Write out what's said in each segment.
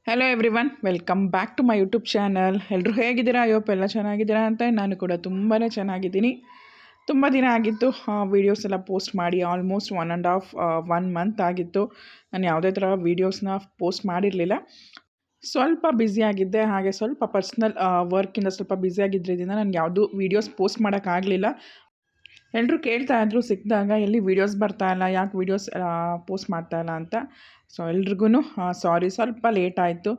Hello everyone, welcome back to my YouTube channel. ಎಲ್ಲರೂ ಹೇಗಿದ್ದೀರಾ? ಅಯ್ಯೋಪ್ಪ ಎಲ್ಲ ಚೆನ್ನಾಗಿದ್ದೀರಾ ಅಂತ. ನಾನು ಕೂಡ ತುಂಬಾ ಚೆನ್ನಾಗಿದ್ದೀನಿ. ತುಂಬ ದಿನ ಆಗಿತ್ತು ವೀಡಿಯೋಸ್ ಎಲ್ಲ ಪೋಸ್ಟ್ ಮಾಡಿ. ಆಲ್ಮೋಸ್ಟ್ 1 ಮಂತ್ ಆಗಿತ್ತು ನಾನು ಯಾವುದೇ ಥರ ವೀಡಿಯೋಸ್ನ ಪೋಸ್ಟ್ ಮಾಡಿರಲಿಲ್ಲ. ಸ್ವಲ್ಪ ಬ್ಯುಸಿಯಾಗಿದ್ದೆ, ಹಾಗೆ ಸ್ವಲ್ಪ ಪರ್ಸ್ನಲ್ ವರ್ಕಿಂದ ಸ್ವಲ್ಪ ಬ್ಯುಸಿಯಾಗಿದ್ದರಿಂದ ನನಗೆ ಯಾವುದೂ ವೀಡಿಯೋಸ್ ಪೋಸ್ಟ್ ಮಾಡೋಕ್ಕಾಗಲಿಲ್ಲ. ಎಲ್ಲರೂ ಕೇಳ್ತಾಯಿದ್ರು ಸಿಕ್ಕಿದಾಗ, ಎಲ್ಲಿ ವೀಡಿಯೋಸ್ ಬರ್ತಾಯಿಲ್ಲ, ಯಾಕೆ ವೀಡಿಯೋಸ್ ಪೋಸ್ಟ್ ಮಾಡ್ತಾಯಿಲ್ಲ ಅಂತ. ಸೊ ಎಲ್ರಿಗೂ ಸಾರಿ, ಸ್ವಲ್ಪ ಲೇಟ್ ಆಯಿತು.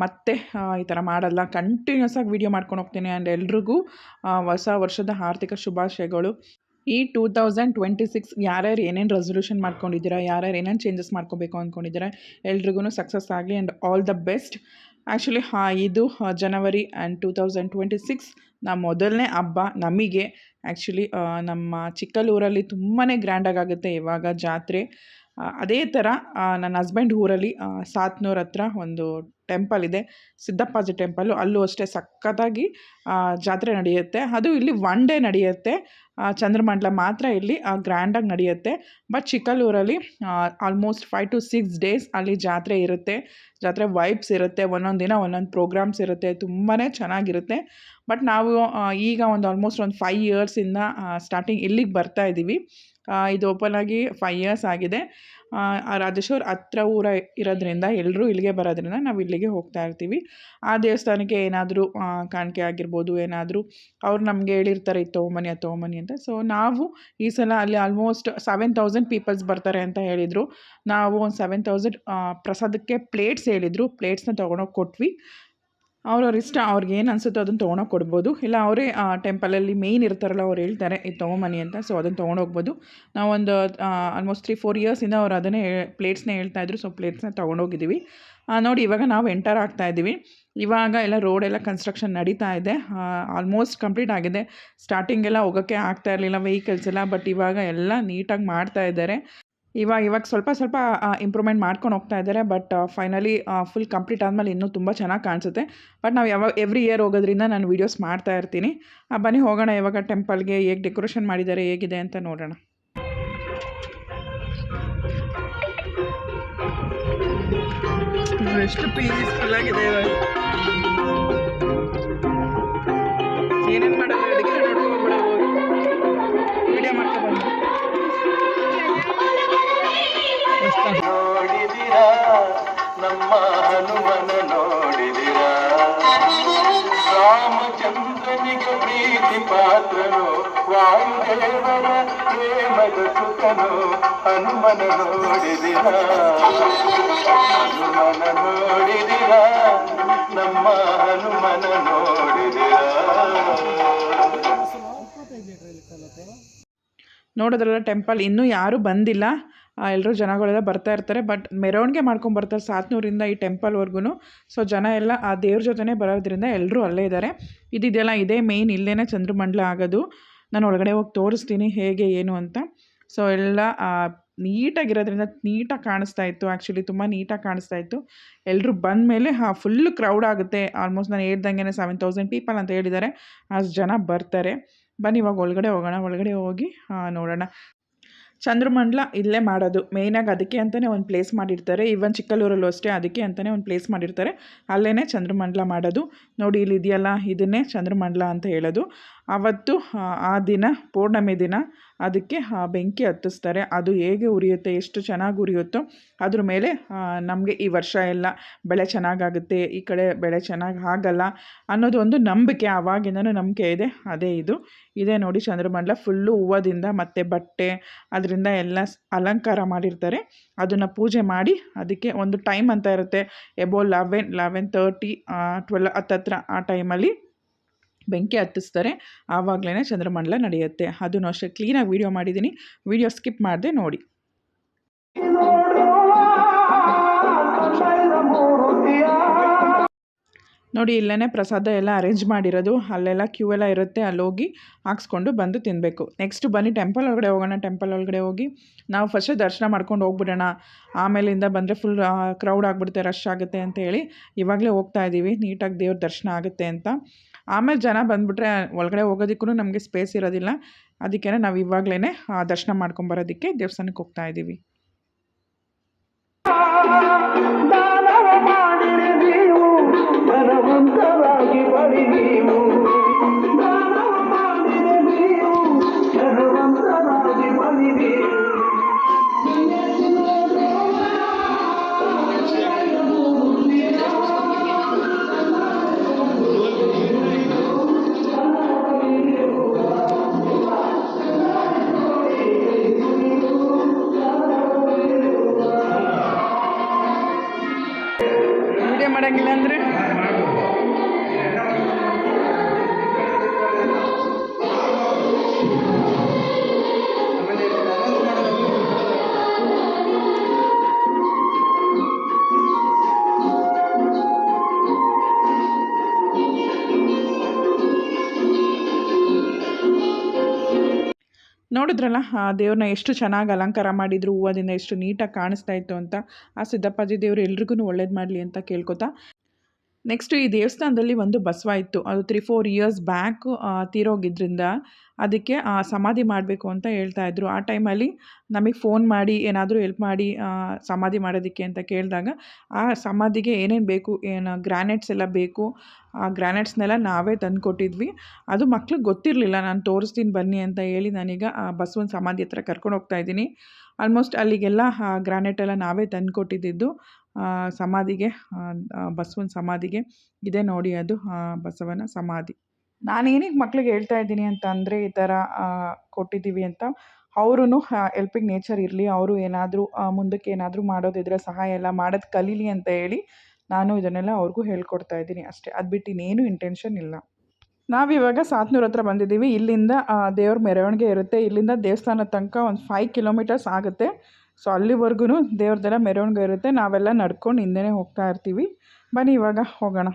ಮತ್ತೆ ಈ ಥರ ಮಾಡಲ್ಲ, ಕಂಟಿನ್ಯೂಸ್ ಆಗಿ ವೀಡಿಯೋ ಮಾಡ್ಕೊಂಡು ಹೋಗ್ತೀನಿ. ಆ್ಯಂಡ್ ಎಲ್ರಿಗೂ ಹೊಸ ವರ್ಷದ ಆರ್ಥಿಕ ಶುಭಾಶಯಗಳು. ಈ 2026 ಯಾರ್ಯಾರು ಏನೇನು ರೆಸೊಲ್ಯೂಷನ್ ಮಾಡ್ಕೊಂಡಿದ್ದೀರಾ, ಯಾರ್ಯಾರು ಏನೇನು ಚೇಂಜಸ್ ಮಾಡ್ಕೋಬೇಕು ಅಂದ್ಕೊಂಡಿದ್ದೀರಾ, ಎಲ್ರಿಗೂ ಸಕ್ಸಸ್ ಆಗಲಿ and all the best. Actually ಇದು ಜನವರಿ ಆ್ಯಂಡ್ 2026 ಮೊದಲನೇ ಹಬ್ಬ ನಮಗೆ. ಆ್ಯಕ್ಚುಲಿ ನಮ್ಮ ಚಿಕ್ಕಲ್ಲೂರಲ್ಲಿ ತುಂಬಾ ಗ್ರ್ಯಾಂಡಾಗಿ ಆಗುತ್ತೆ ಇವಾಗ ಜಾತ್ರೆ. ಅದೇ ಥರ ನನ್ನ ಹಸ್ಬೆಂಡ್ ಊರಲ್ಲಿ ಸಾತ್ನೂರು ಹತ್ರ ಒಂದು ಟೆಂಪಲ್ ಇದೆ, ಸಿದ್ದಪ್ಪಾಜಿ ಟೆಂಪಲ್ಲು. ಅಲ್ಲೂ ಅಷ್ಟೇ ಸಖತ್ತಾಗಿ ಜಾತ್ರೆ ನಡೆಯುತ್ತೆ. ಅದು ಇಲ್ಲಿ 1 ಡೇ ನಡೆಯುತ್ತೆ. ಚಂದ್ರಮಂಡಲ ಮಾತ್ರ ಇಲ್ಲಿ ಗ್ರ್ಯಾಂಡಾಗಿ ನಡೆಯುತ್ತೆ. ಬಟ್ ಚಿಕ್ಕಲ್ಲೂರಲ್ಲಿ ಆಲ್ಮೋಸ್ಟ್ 5 to 6 ಡೇಸ್ ಅಲ್ಲಿ ಜಾತ್ರೆ ಇರುತ್ತೆ. ಜಾತ್ರೆ ವೈಬ್ಸ್ ಇರುತ್ತೆ, ಒಂದೊಂದು ದಿನ ಒಂದೊಂದು ಪ್ರೋಗ್ರಾಮ್ಸ್ ಇರುತ್ತೆ, ತುಂಬಾ ಚೆನ್ನಾಗಿರುತ್ತೆ. ಬಟ್ ನಾವು ಈಗ ಆಲ್ಮೋಸ್ಟ್ 5 ಇಯರ್ಸಿಂದ ಸ್ಟಾರ್ಟಿಂಗ್ ಇಲ್ಲಿಗೆ ಬರ್ತಾ ಇದ್ದೀವಿ. ಇದು ಓಪನ್ ಆಗಿ 5 ಇಯರ್ಸ್ ಆಗಿದೆ. ರಾಜೇಶ್ವರ ಹತ್ರ ಊರ ಇರೋದ್ರಿಂದ ಎಲ್ಲರೂ ಇಲ್ಲಿಗೆ ಬರೋದ್ರಿಂದ ನಾವು ಇಲ್ಲಿಗೆ ಹೋಗ್ತಾ ಇರ್ತೀವಿ. ಆ ದೇವಸ್ಥಾನಕ್ಕೆ ಏನಾದರೂ ಕಾಣಿಕೆ ಆಗಿರ್ಬೋದು, ಏನಾದರೂ ಅವ್ರು ನಮಗೆ ಹೇಳಿರ್ತಾರೆ ಇದು ತೊಗೊಂಬನ್ನಿ ಅಂತ. ಸೊ ನಾವು ಈ ಸಲ ಅಲ್ಲಿ ಆಲ್ಮೋಸ್ಟ್ 7,000 ಪೀಪಲ್ಸ್ ಬರ್ತಾರೆ ಅಂತ ಹೇಳಿದರು. ನಾವು ಒಂದು 7,000 ಪ್ರಸಾದಕ್ಕೆ ಪ್ಲೇಟ್ಸ್ ಹೇಳಿದರು, ಪ್ಲೇಟ್ಸ್ನ ತೊಗೊಂಡೋಗಿ ಕೊಟ್ವಿ. ಅವ್ರವ್ರ ಇಷ್ಟ, ಅವ್ರಿಗೆ ಏನು ಅನಿಸುತ್ತೋ ಅದನ್ನು ತೊಗೊಂಡೋಗಿ ಕೊಡ್ಬೋದು. ಇಲ್ಲ ಅವರೇ ಟೆಂಪಲಲ್ಲಿ ಮೇಯ್ನ್ ಇರ್ತಾರಲ್ಲ, ಅವ್ರು ಹೇಳ್ತಾರೆ ಇದು ತೊಗೊಂಬನ್ನಿ ಅಂತ. ಸೊ ಅದನ್ನು ತೊಗೊಂಡೋಗ್ಬೋದು. ನಾವೊಂದು ಆಲ್ಮೋಸ್ಟ್ 3-4 ಇಯರ್ಸಿಂದ ಅವ್ರು ಅದನ್ನೇ ಪ್ಲೇಟ್ಸ್ನೇ ಹೇಳ್ತಾಯಿದ್ರು. ಸೊ ಪ್ಲೇಟ್ಸ್ನ ತೊಗೊಂಡೋಗಿದ್ದೀವಿ. ನೋಡಿ ಇವಾಗ ನಾವು ಎಂಟರ್ ಆಗ್ತಾಯಿದ್ದೀವಿ. ಇವಾಗ ಎಲ್ಲ ರೋಡೆಲ್ಲ ಕನ್ಸ್ಟ್ರಕ್ಷನ್ ನಡೀತಾ ಇದೆ, ಆಲ್ಮೋಸ್ಟ್ ಕಂಪ್ಲೀಟ್ ಆಗಿದೆ. ಸ್ಟಾರ್ಟಿಂಗೆಲ್ಲ ಹೋಗೋಕ್ಕೆ ಆಗ್ತಾ ಇರಲಿಲ್ಲ ವೆಹಿಕಲ್ಸ್ ಎಲ್ಲ, ಬಟ್ ಇವಾಗ ಎಲ್ಲ ನೀಟಾಗಿ ಮಾಡ್ತಾ ಇದ್ದಾರೆ. ಇವಾಗ ಸ್ವಲ್ಪ ಇಂಪ್ರೂವ್ಮೆಂಟ್ ಮಾಡ್ಕೊಂಡು ಹೋಗ್ತಾ ಇದ್ದಾರೆ. ಬಟ್ ಫೈನಲಿ ಫುಲ್ ಕಂಪ್ಲೀಟ್ ಆದಮೇಲೆ ಇನ್ನೂ ತುಂಬ ಚೆನ್ನಾಗಿ ಕಾಣಿಸುತ್ತೆ. ಬಟ್ ನಾವು ಎವ್ರಿ ಇಯರ್ ಹೋಗೋದ್ರಿಂದ ನಾನು ವೀಡಿಯೋಸ್ ಮಾಡ್ತಾ ಇರ್ತೀನಿ. ಬನ್ನಿ ಹೋಗೋಣ ಇವಾಗ ಟೆಂಪಲ್ಗೆ. ಹೇಗೆ ಡೆಕೋರೇಷನ್ ಮಾಡಿದ್ದಾರೆ, ಹೇಗಿದೆ ಅಂತ ನೋಡೋಣ. ಎಷ್ಟು ಪೀಸ್ಫುಲ್ ಆಗಿದೆ ಇವಾಗ. ಏನೇನು ಮಾಡೋದು, ಅಡುಗೆ ನೋಡ್ಕೊಂಡು ವಿಡಿಯೋ ಮಾಡ್ಕೊಂಡು ನೋಡಿದಿರಾ ನಮ್ಮ ಹನುಮನ ನೋಡಿದಿರಾ, ರಾಮಚಂದ್ರನಿಗೆ ಪ್ರೀತಿ ಪಾತ್ರನು, ವಾಯುದೇವರ ಪ್ರೇಮದ ಸುತನು, ಹನುಮನ ನೋಡಿದಿರಾ, ಹನುಮನ ನೋಡಿದಿರಾ, ನಮ್ಮ ಹನುಮನ ನೋಡಿದಿರಾ. ನೋಡಿದ್ರಲ್ಲ ಟೆಂಪಲ್ ಇನ್ನೂ ಯಾರೂ ಬಂದಿಲ್ಲ, ಎಲ್ಲರೂ ಜನಗಳೆಲ್ಲ ಬರ್ತಾ ಇರ್ತಾರೆ. ಬಟ್ ಮೆರವಣಿಗೆ ಮಾಡ್ಕೊಂಬರ್ತಾರೆ ಸಾತ್ನೂರಿಂದ ಈ ಟೆಂಪಲ್ವರೆಗೂ. ಸೊ ಜನ ಎಲ್ಲ ಆ ದೇವ್ರ ಜೊತೆನೇ ಬರೋದ್ರಿಂದ ಎಲ್ಲರೂ ಅಲ್ಲೇ ಇದ್ದಾರೆ. ಇದೆಯಲ್ಲ ಇದೇ ಮೇಯ್ನ್, ಇಲ್ಲೇ ಚಂದ್ರಮಂಡಲ ಆಗೋದು. ನಾನು ಒಳಗಡೆ ಹೋಗಿ ತೋರಿಸ್ತೀನಿ ಹೇಗೆ ಏನು ಅಂತ. ಸೊ ಎಲ್ಲ ನೀಟಾಗಿರೋದ್ರಿಂದ ನೀಟಾಗಿ ಕಾಣಿಸ್ತಾ ಇತ್ತು. ಆ್ಯಕ್ಚುಲಿ ತುಂಬ ನೀಟಾಗಿ ಕಾಣಿಸ್ತಾ ಇತ್ತು. ಎಲ್ಲರೂ ಬಂದ ಮೇಲೆ ಫುಲ್ ಕ್ರೌಡ್ ಆಗುತ್ತೆ. ಆಲ್ಮೋಸ್ಟ್ ನಾನು ಹೇಳ್ದಂಗೆ 7,000 ಪೀಪಲ್ ಅಂತ ಹೇಳಿದ್ದಾರೆ, ಅಷ್ಟು ಜನ ಬರ್ತಾರೆ. ಬನ್ನಿ ಇವಾಗ ಒಳಗಡೆ ಹೋಗೋಣ. ಒಳಗಡೆ ಹೋಗಿ ನೋಡೋಣ. ಚಂದ್ರಮಂಡಲ ಇಲ್ಲೇ ಮಾಡೋದು ಮೇಯ್ನಾಗಿ, ಅದಕ್ಕೆ ಅಂತಲೇ ಒಂದು ಪ್ಲೇಸ್ ಮಾಡಿರ್ತಾರೆ. ಈವನ್ ಚಿಕ್ಕಲ್ಲೂರಲ್ಲೂ ಅಷ್ಟೇ ಅದಕ್ಕೆ ಅಂತಲೇ ಒಂದು ಪ್ಲೇಸ್ ಮಾಡಿರ್ತಾರೆ, ಅಲ್ಲೇ ಚಂದ್ರಮಂಡಲ ಮಾಡೋದು. ನೋಡಿ ಇಲ್ಲಿ ಇದೆಯಲ್ಲ, ಇದನ್ನೇ ಚಂದ್ರಮಂಡಲ ಅಂತ ಹೇಳೋದು. ಆವತ್ತು ಆ ದಿನ ಪೌರ್ಣಮಿ ದಿನ ಅದಕ್ಕೆ ಬೆಂಕಿ ಹತ್ತಿಸ್ತಾರೆ. ಅದು ಹೇಗೆ ಉರಿಯುತ್ತೆ, ಎಷ್ಟು ಚೆನ್ನಾಗಿ ಉರಿಯುತ್ತೋ ಅದ್ರ ಮೇಲೆ ನಮಗೆ ಈ ವರ್ಷ ಎಲ್ಲ ಬೆಳೆ ಚೆನ್ನಾಗಾಗುತ್ತೆ, ಈ ಕಡೆ ಬೆಳೆ ಚೆನ್ನಾಗಿ ಆಗಲ್ಲ ಅನ್ನೋದು ಒಂದು ನಂಬಿಕೆ, ಆವಾಗಿಂದನೂ ನಂಬಿಕೆ ಇದೆ. ಇದೇ ನೋಡಿ ಚಂದ್ರಮಂಡಲ ಫುಲ್ಲು ಹೂವದಿಂದ ಮತ್ತು ಬಟ್ಟೆ ಅದರಿಂದ ಎಲ್ಲ ಅಲಂಕಾರ ಮಾಡಿರ್ತಾರೆ. ಅದನ್ನು ಪೂಜೆ ಮಾಡಿ ಅದಕ್ಕೆ ಒಂದು ಟೈಮ್ ಅಂತ ಇರುತ್ತೆ, ಎಬೋ 11:30 12 ಹತ್ತತ್ರ ಆ ಟೈಮಲ್ಲಿ ಬೆಂಕಿ ಹತ್ತಿಸ್ತಾರೆ. ಆವಾಗಲೇ ಚಂದ್ರಮಂಡಲ ನಡೆಯುತ್ತೆ. ಅದನ್ನು ಅಷ್ಟೇ ಕ್ಲೀನಾಗಿ ವೀಡಿಯೋ ಮಾಡಿದ್ದೀನಿ, ವೀಡಿಯೋ ಸ್ಕಿಪ್ ಮಾಡದೆ ನೋಡಿ. ನೋಡಿ ಇಲ್ಲೇ ಪ್ರಸಾದ ಎಲ್ಲ ಅರೇಂಜ್ ಮಾಡಿರೋದು, ಅಲ್ಲೆಲ್ಲ ಕ್ಯೂ ಎಲ್ಲ ಇರುತ್ತೆ, ಅಲ್ಲಿ ಹೋಗಿ ಹಾಕ್ಸ್ಕೊಂಡು ಬಂದು ತಿನ್ನಬೇಕು. ನೆಕ್ಸ್ಟ್ ಬನ್ನಿ ಟೆಂಪಲ್ ಒಳಗಡೆ ಹೋಗೋಣ. ಟೆಂಪಲ್ ಒಳಗಡೆ ಹೋಗಿ ನಾವು ಫಸ್ಟೇ ದರ್ಶನ ಮಾಡ್ಕೊಂಡು ಹೋಗ್ಬಿಡೋಣ, ಆಮೇಲಿಂದ ಬಂದರೆ ಫುಲ್ ಕ್ರೌಡ್ ಆಗಿಬಿಡುತ್ತೆ, ರಶ್ ಆಗುತ್ತೆ ಅಂತ ಹೇಳಿ ಇವಾಗಲೇ ಹೋಗ್ತಾ ಇದ್ದೀವಿ, ನೀಟಾಗಿ ದೇವ್ರ ದರ್ಶನ ಆಗುತ್ತೆ ಅಂತ. ಆಮೇಲೆ ಜನ ಬಂದುಬಿಟ್ರೆ ಒಳಗಡೆ ಹೋಗೋದಕ್ಕೂ ನಮಗೆ ಸ್ಪೇಸ್ ಇರೋದಿಲ್ಲ. ಅದಕ್ಕೆ ನಾವು ಇವಾಗಲೇ ದರ್ಶನ ಮಾಡ್ಕೊಂಬರೋದಕ್ಕೆ ದೇವಸ್ಥಾನಕ್ಕೆ ಹೋಗ್ತಾ ಇದ್ದೀವಿ. ವಿಡಿಯೋ ಮಾಡೋಂಗಿಲ್ಲ ಅಂದರೆ ನೋಡಿದ್ರಲ್ಲ ದೇವ್ರನ್ನ ಎಷ್ಟು ಚೆನ್ನಾಗಿ ಅಲಂಕಾರ ಮಾಡಿದ್ರು, ಹೂವದಿಂದ ಎಷ್ಟು ನೀಟಾಗಿ ಕಾಣಿಸ್ತಾ ಇತ್ತು ಅಂತ. ಆ ಸಿದ್ದಪ್ಪಾಜಿ ದೇವರು ಎಲ್ರಿಗೂ ಒಳ್ಳೇದು ಮಾಡಲಿ ಅಂತ ಕೇಳ್ಕೊತಾ, ನೆಕ್ಸ್ಟು ಈ ದೇವಸ್ಥಾನದಲ್ಲಿ ಒಂದು ಬಸವ ಇತ್ತು. ಅದು 3-4 ಇಯರ್ಸ್ ಬ್ಯಾಕ್ ತೀರೋಗಿದ್ರಿಂದ ಅದಕ್ಕೆ ಸಮಾಧಿ ಮಾಡಬೇಕು ಅಂತ ಹೇಳ್ತಾಯಿದ್ರು. ಆ ಟೈಮಲ್ಲಿ ನಮಗೆ ಫೋನ್ ಮಾಡಿ ಏನಾದರೂ ಹೆಲ್ಪ್ ಮಾಡಿ ಸಮಾಧಿ ಮಾಡೋದಕ್ಕೆ ಅಂತ ಕೇಳಿದಾಗ ಆ ಸಮಾಧಿಗೆ ಏನೇನು ಬೇಕು, ಏನು ಗ್ರಾನೈಟ್ಸ್ ಎಲ್ಲ ಬೇಕು, ಆ ಗ್ರಾನೈಟ್ಸ್ನೆಲ್ಲ ನಾವೇ ತಂದು ಕೊಟ್ಟಿದ್ವಿ. ಅದು ಮಕ್ಳಿಗೆ ಗೊತ್ತಿರಲಿಲ್ಲ. ನಾನು ತೋರಿಸ್ತೀನಿ ಬನ್ನಿ ಅಂತ ಹೇಳಿ ನಾನೀಗ ಆ ಬಸವನ ಸಮಾಧಿ ಹತ್ರ ಕರ್ಕೊಂಡು ಹೋಗ್ತಾಯಿದ್ದೀನಿ. ಆಲ್ಮೋಸ್ಟ್ ಅಲ್ಲಿಗೆಲ್ಲ ಗ್ರಾನೈಟ್ ಎಲ್ಲ ನಾವೇ ತಂದು ಕೊಟ್ಟಿದ್ದು ಸಮಾಧಿಗೆ, ಬಸವನ ಸಮಾಧಿಗೆ. ಇದೆ ನೋಡಿ ಅದು ಬಸವನ ಸಮಾಧಿ. ನಾನೇನಿಗೆ ಮಕ್ಳಿಗೆ ಹೇಳ್ತಾ ಇದ್ದೀನಿ ಅಂತ ಅಂದರೆ, ಈ ಥರ ಕೊಟ್ಟಿದ್ದೀವಿ ಅಂತ ಅವ್ರೂ ಹೆಲ್ಪಿಂಗ್ ನೇಚರ್ ಇರಲಿ, ಅವರು ಏನಾದರೂ ಮುಂದಕ್ಕೆ ಏನಾದರೂ ಮಾಡೋದಿದ್ರೆ ಸಹಾಯ ಎಲ್ಲ ಮಾಡೋದು ಕಲೀಲಿ ಅಂತ ಹೇಳಿ ನಾನು ಇದನ್ನೆಲ್ಲ ಅವ್ರಿಗೂ ಹೇಳ್ಕೊಡ್ತಾ ಇದ್ದೀನಿ ಅಷ್ಟೇ. ಅದು ಬಿಟ್ಟು ಇನ್ನೇನು ಇಂಟೆನ್ಷನ್ ಇಲ್ಲ. ನಾವಿವಾಗ ಸಾತ್ನೂರು ಹತ್ರ ಬಂದಿದ್ದೀವಿ. ಇಲ್ಲಿಂದ ದೇವ್ರ ಮೆರವಣಿಗೆ ಇರುತ್ತೆ. ಇಲ್ಲಿಂದ ದೇವಸ್ಥಾನದ ತನಕ ಒಂದು 5 ಕಿಲೋಮೀಟರ್ಸ್ ಆಗುತ್ತೆ. ಸೊ ಅಲ್ಲಿವರೆಗೂ ದೇವ್ರದ್ದೆಲ್ಲ ಮೆರವಣಿಗೆ ಇರುತ್ತೆ. ನಾವೆಲ್ಲ ನಡ್ಕೊಂಡು ಹಿಂದೆನೇ ಹೋಗ್ತಾ ಇರ್ತೀವಿ. ಬನ್ನಿ ಇವಾಗ ಹೋಗೋಣ.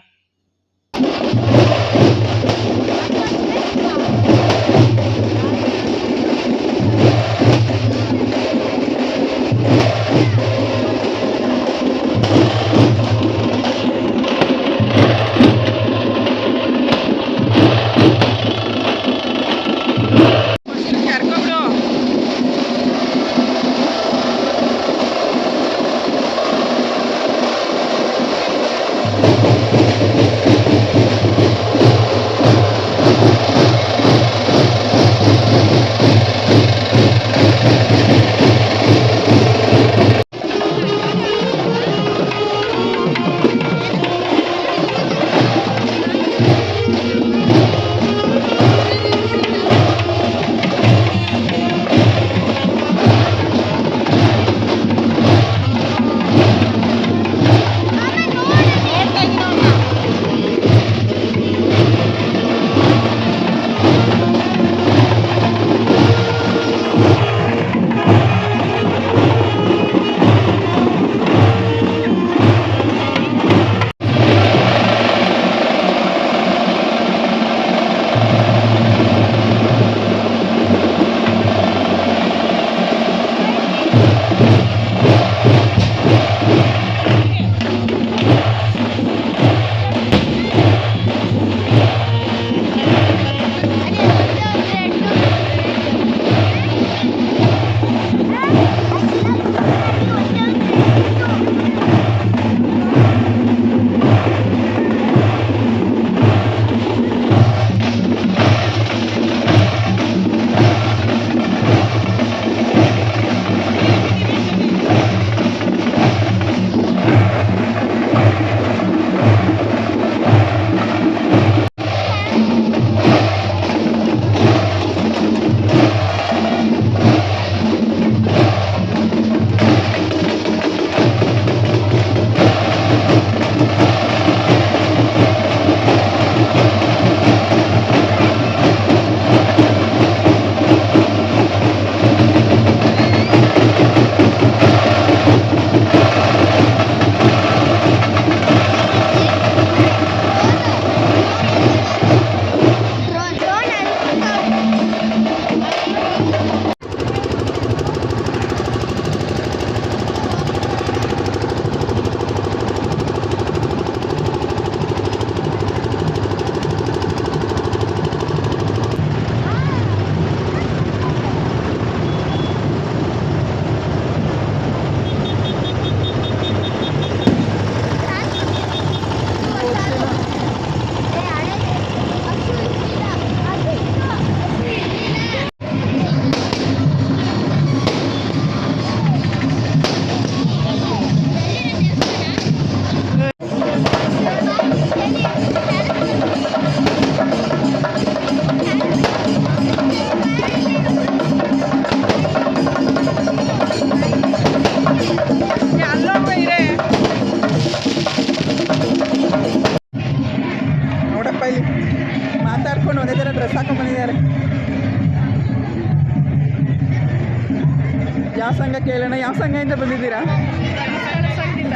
ಯಾವ ಸಂಘ ಕೇಳೋಣ. ಯಾವ ಸಂಘದಿಂದ ಬಂದಿದ್ದೀರಾ?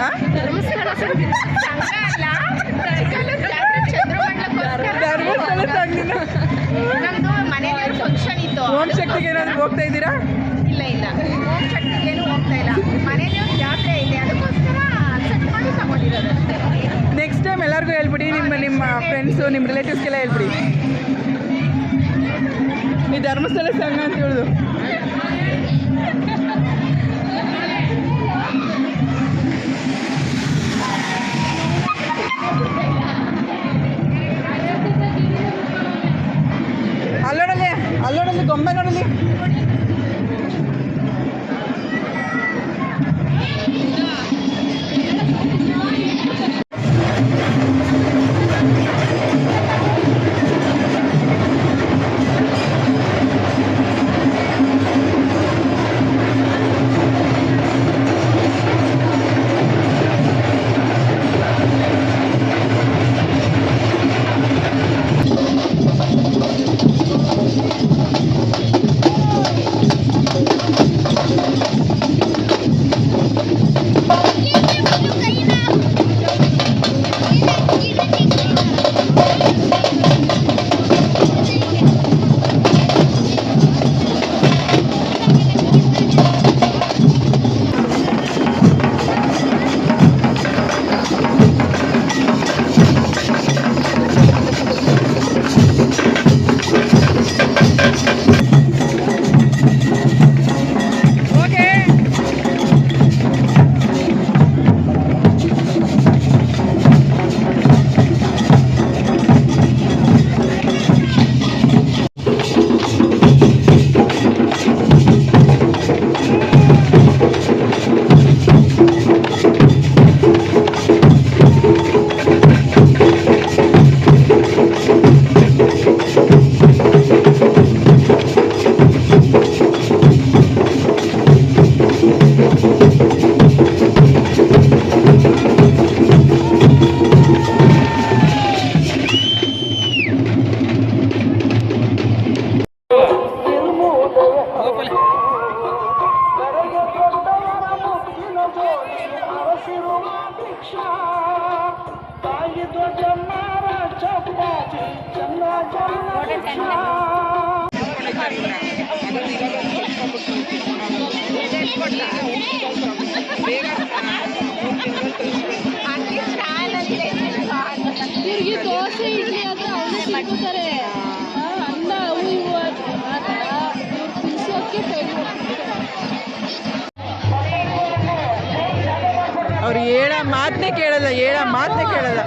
ಆ? ಧರ್ಮಸ್ಥಳ ಸಂಘದಿಂದ. ಓಂ ಶಕ್ತಿಗೆ ಏನಾದರೂ ಹೋಗ್ತಾ ಇದ್ದೀರಾ? ಇಲ್ಲ ಓಂ ಶಕ್ತಿಗೇನು ಹೋಗ್ತಾ ಇಲ್ಲ. ಮನೇಲಿ ಒಂದು ಜಾತ್ರೆ ಇದೆ, ಅದಕ್ಕೋಸ್ಕರ ಸೆಟ್ ಮಾಡಿ ತಗೊಂಡಿರೋದು ಅಷ್ಟೇ. ನೆಕ್ಸ್ಟ್ ಟೈಮ್ ಎಲ್ಲರಿಗೂ ಹೇಳ್ಬಿಡಿ, ನಿಮ್ಮ ಫ್ರೆಂಡ್ಸು ನಿಮ್ಮ ರಿಲೇಟಿವ್ಸ್ಗೆಲ್ಲ ಹೇಳ್ಬಿಡಿ ಈ ಧರ್ಮಸ್ಥಳ ಸಂಘ ಅಂತ ಹೇಳೋದು. ಅಲ್ಲೋಡಲ್ಲಿ ಗೊಂಬೆ ನೋಡಲಿ. ಇವ್ರಿಗೆ ದೋಸೆ ಇಡ್ಲಿ ಆದರೆ ಅವನು ಮಾಡ್ತಾರೆ. ಅನ್ನ ಅವು ಇವು ಆ ಥರ ಇವ್ರು ತಿನ್ಸೋಕ್ಕೆ ಟೈಮ್ ಅವ್ರು ಹೇಳೋ ಮಾತನ್ನೇ ಕೇಳಲ್ಲ.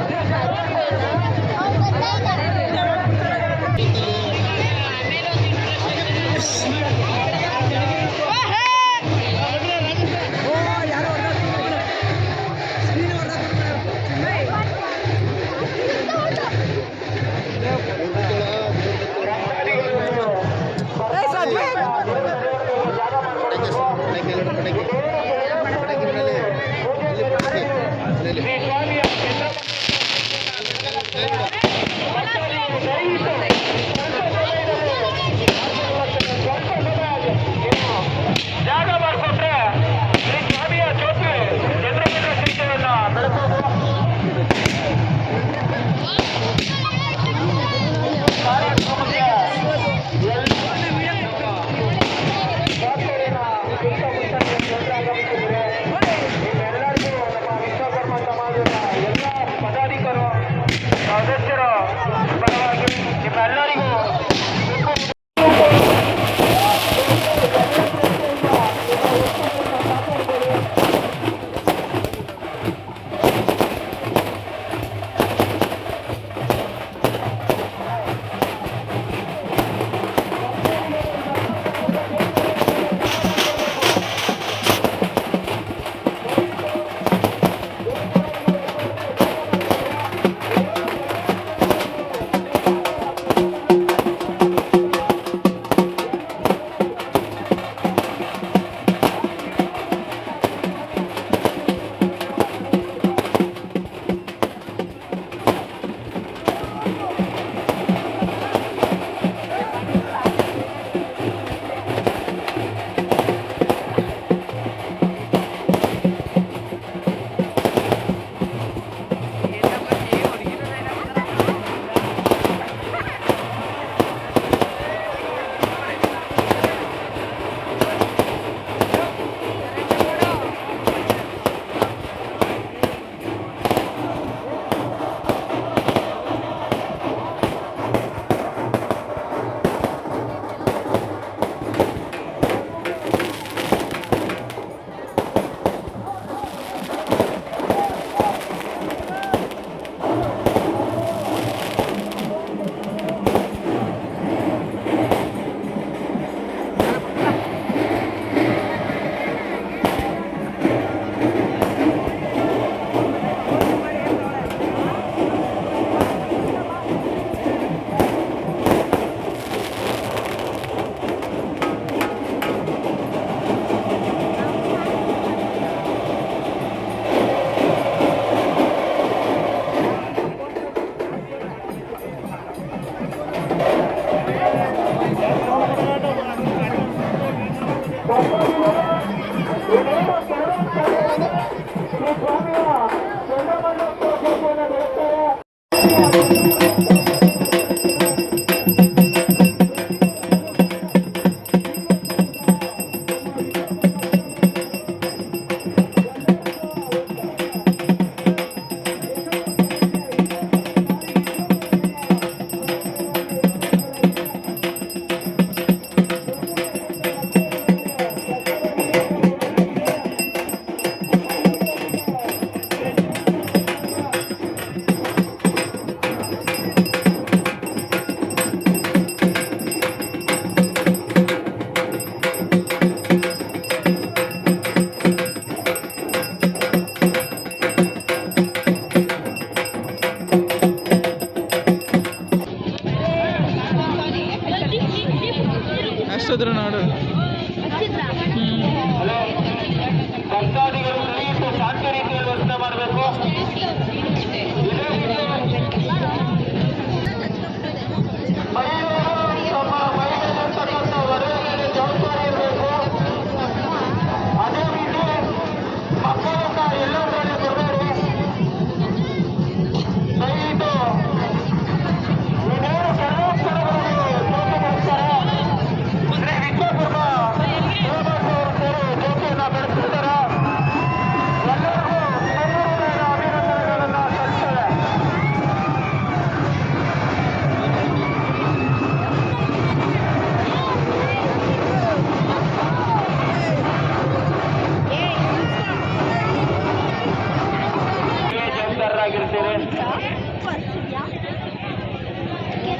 ಮಾಡ್ತೀರಿ.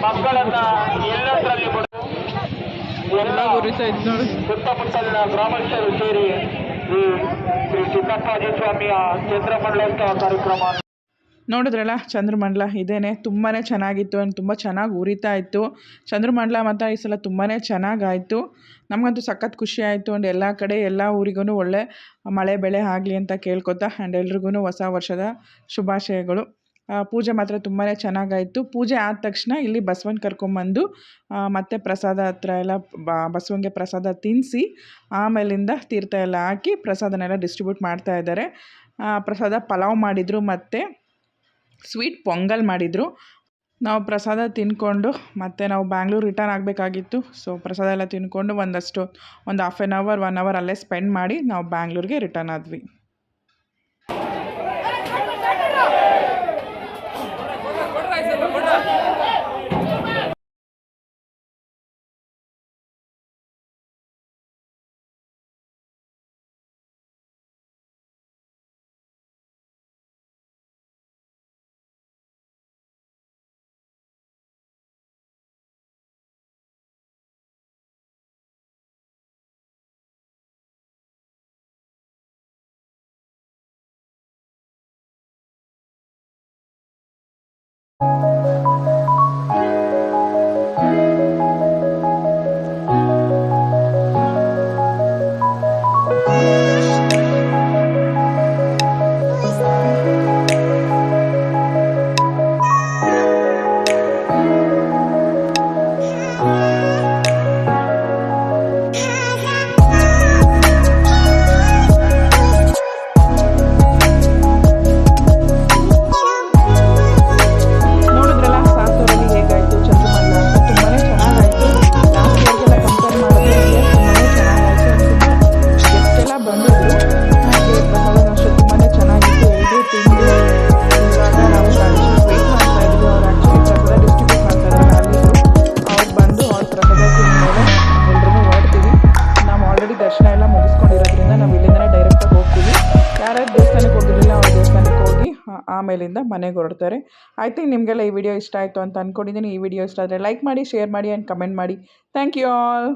ಮಕ್ಕಳನ್ನ ಎಲ್ಲದರಲ್ಲಿ ಕೂಡ ಎಲ್ಲ ಸುತ್ತಮುತ್ತಲಿನ ಗ್ರಾಮಸ್ಥರು ಸೇರಿ ಈ ಶ್ರೀ ಚಿನ್ನಪ್ಪಾಜಿ ಸ್ವಾಮಿಯ ಚಂದ್ರಮಂಡಲೋತ್ಸವ ಕಾರ್ಯಕ್ರಮ ನೋಡಿದ್ರಲ್ಲ, ಚಂದ್ರಮಂಡಲ ಇದೇನೆ ತುಂಬಾ ಚೆನ್ನಾಗಿತ್ತು. ತುಂಬ ಚೆನ್ನಾಗಿ ಉರಿತಾ ಇತ್ತು ಚಂದ್ರಮಂಡಲ. ಮತ್ತು ಈ ಸಲ ತುಂಬಾ ಚೆನ್ನಾಗಾಯಿತು. ನಮಗಂತೂ ಸಖತ್ ಖುಷಿ ಆಯಿತು. ಆ್ಯಂಡ್ ಎಲ್ಲ ಕಡೆ ಎಲ್ಲ ಊರಿಗೂ ಒಳ್ಳೆ ಮಳೆ ಬೆಳೆ ಆಗಲಿ ಅಂತ ಕೇಳ್ಕೊತಾ, ಆ್ಯಂಡ್ ಎಲ್ರಿಗೂ ಹೊಸ ವರ್ಷದ ಶುಭಾಶಯಗಳು. ಪೂಜೆ ಮಾತ್ರ ತುಂಬಾ ಚೆನ್ನಾಗಾಯಿತು. ಪೂಜೆ ಆದ ತಕ್ಷಣ ಇಲ್ಲಿ ಬಸವನ ಕರ್ಕೊಂಬಂದು ಮತ್ತು ಪ್ರಸಾದ ಹತ್ರ ಎಲ್ಲ ಬಸವನಿಗೆ ಪ್ರಸಾದ ತಿನ್ನಿಸಿ ಆಮೇಲಿಂದ ತೀರ್ಥ ಎಲ್ಲ ಹಾಕಿ ಪ್ರಸಾದನೆಲ್ಲ ಡಿಸ್ಟ್ರಿಬ್ಯೂಟ್ ಮಾಡ್ತಾಯಿದ್ದಾರೆ. ಪ್ರಸಾದ ಪಲಾವ್ ಮಾಡಿದರು ಮತ್ತು ಸ್ವೀಟ್ ಪೊಂಗಲ್ ಮಾಡಿದರು. ನಾವು ಪ್ರಸಾದ ತಿಂದ್ಕೊಂಡು ಮತ್ತು ನಾವು ಬ್ಯಾಂಗ್ಳೂರು ರಿಟರ್ನ್ ಆಗಬೇಕಾಗಿತ್ತು. ಸೊ ಪ್ರಸಾದ ಎಲ್ಲ ತಿಂದ್ಕೊಂಡು ಒಂದು ಹಾಫ್ ಆನ್ ಅವರ್ 1 ಅವರ್ ಅಲ್ಲೇ ಸ್ಪೆಂಡ್ ಮಾಡಿ ನಾವು ಬ್ಯಾಂಗ್ಳೂರಿಗೆ ರಿಟರ್ನ್ ಆದ್ವಿ. ಆಮೇಲಿಂದ ಮನೆಗೆ ಹೊರಡ್ತಾರೆ. ಐ ಥಿಂಕ್ ನಿಮಗೆಲ್ಲ ಈ ವಿಡಿಯೋ ಇಷ್ಟ ಆಯಿತು ಅಂತ ಅಂದ್ಕೊಂಡಿದ್ದೀನಿ. ಈ ವಿಡಿಯೋ ಇಷ್ಟ ಆದರೆ ಲೈಕ್ ಮಾಡಿ, ಶೇರ್ ಮಾಡಿ ಆ್ಯಂಡ್ ಕಮೆಂಟ್ ಮಾಡಿ. Thank you all.